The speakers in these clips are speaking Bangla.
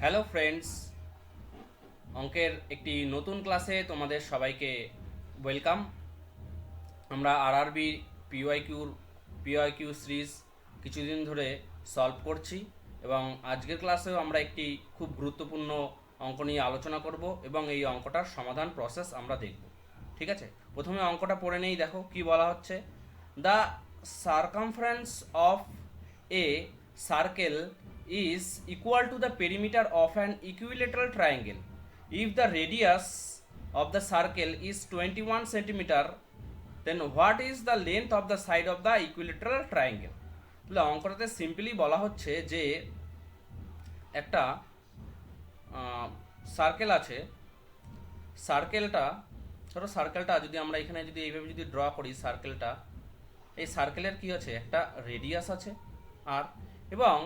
হ্যালো ফ্রেন্ডস, অঙ্কের একটি নতুন ক্লাসে তোমাদের সবাইকে ওয়েলকাম। আমরা আরআরবি পিওয়াইকিউ সিরিজ কিছুদিন ধরে সলভ করছি এবং আজকের ক্লাসেও আমরা একটি খুব গুরুত্বপূর্ণ অঙ্ক নিয়ে আলোচনা করব এবং এই অঙ্কটার সমাধান প্রসেস আমরা দেখব। ঠিক আছে, প্রথমে অঙ্কটা পড়ে নেই। দেখো কি বলা হচ্ছে। The circumference of A circle is equal to the perimeter of an equilateral triangle. If the radius of the circle is 21 centimeter, then what is the length of the side of the equilateral triangle? তাহলে অঙ্কটাতে সিম্পলি বলা হচ্ছে যে একটা সার্কেল আছে। সার্কেলটা যদি আমরা এখানে যদি এইভাবে যদি ড্র করি, এই সার্কেলের কি আছে, একটা রেডিয়াস আছে আর এবং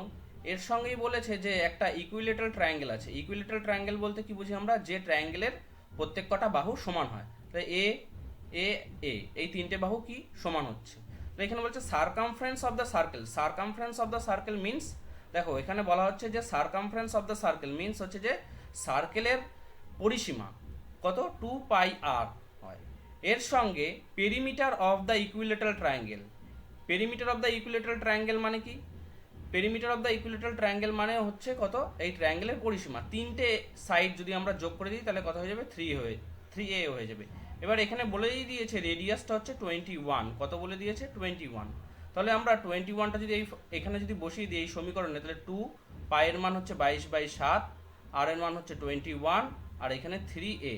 এর সঙ্গেই বলেছে যে একটা ইকুইলেটারাল ট্রায়াঙ্গেল আছে। ইকুইলেটারাল ট্রায়াঙ্গেল বলতে কি বুঝি আমরা, যে ট্রায়াঙ্গেলের প্রত্যেক কটা বাহু সমান হয়। তাহলে এ এ এ এই তিনটে বাহু কি সমান হচ্ছে। তো এখানে বলছে circumference of the circle. Circumference of the circle means, দেখো এখানে বলা হচ্ছে যে circumference of the circle means হচ্ছে যে সার্কেলের পরিসীমা কত, 2 পাই আর হয়। এর সঙ্গে perimeter of the equilateral triangle. Perimeter of the equilateral triangle মানে কি? Perimeter of the equilateral triangle মানে হচ্ছে কত, এই ট্রায়াঙ্গেলের পরিসীমা। তিনটে সাইড যদি আমরা যোগ করে দিই তাহলে কত হয়ে যাবে, 3a হয়ে যাবে। এবার এখানে বলেই দিয়েছে রেডিয়াসটা হচ্ছে 21। কত বলে দিয়েছে, 21। তাহলে আমরা 21টা যদি এখানে যদি বসিয়ে দিই এই সমীকরণে, তাহলে 2 পায়ের মান হচ্ছে 22/7, আর এর মান হচ্ছে 21, আর এখানে 3a।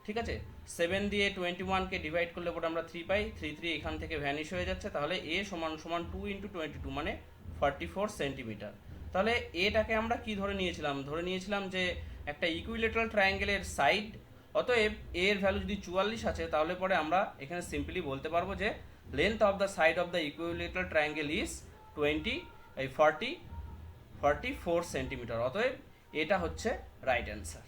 ঠিক আছে, 7 দিয়ে 21কে ডিভাইড করলে পরে আমরা 3 পাই। 3 এখান থেকে ভ্যানিশ হয়ে যাচ্ছে। তাহলে a সমান সমান 2 × 22 মানে 44 সেন্টিমিটার। তাহলে এটাকে আমরা কি ধরে নিয়েছিলাম যে একটা ইকুইলেটারাল ট্রায়াঙ্গেলের সাইড। অতএব এর ভ্যালু যদি 44 আছে তাহলে পরে আমরা এখানে সিম্পলি বলতে পারবো যে length of the side of the equilateral triangle is 44 centimetre. অতএব এটা হচ্ছে রাইট অ্যান্সার।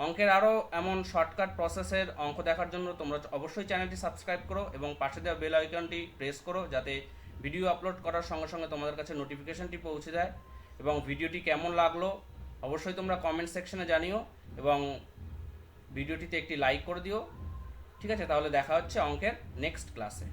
অঙ্কের আরও এমন শর্টকাট প্রসেসের অঙ্ক দেখার জন্য তোমরা অবশ্যই চ্যানেলটি সাবস্ক্রাইব করো এবং পাশে দেওয়া বেল আইকনটি প্রেস করো, যাতে ভিডিও আপলোড করার সঙ্গে সঙ্গে তোমাদের কাছে নোটিফিকেশনটি পৌঁছে যায়। এবং ভিডিওটি কেমন লাগলো অবশ্যই তোমরা কমেন্ট সেকশনে জানিও এবং ভিডিওটিতে একটি লাইক করে দিও। ঠিক আছে, তাহলে দেখা হচ্ছে অঙ্কের নেক্সট ক্লাসে।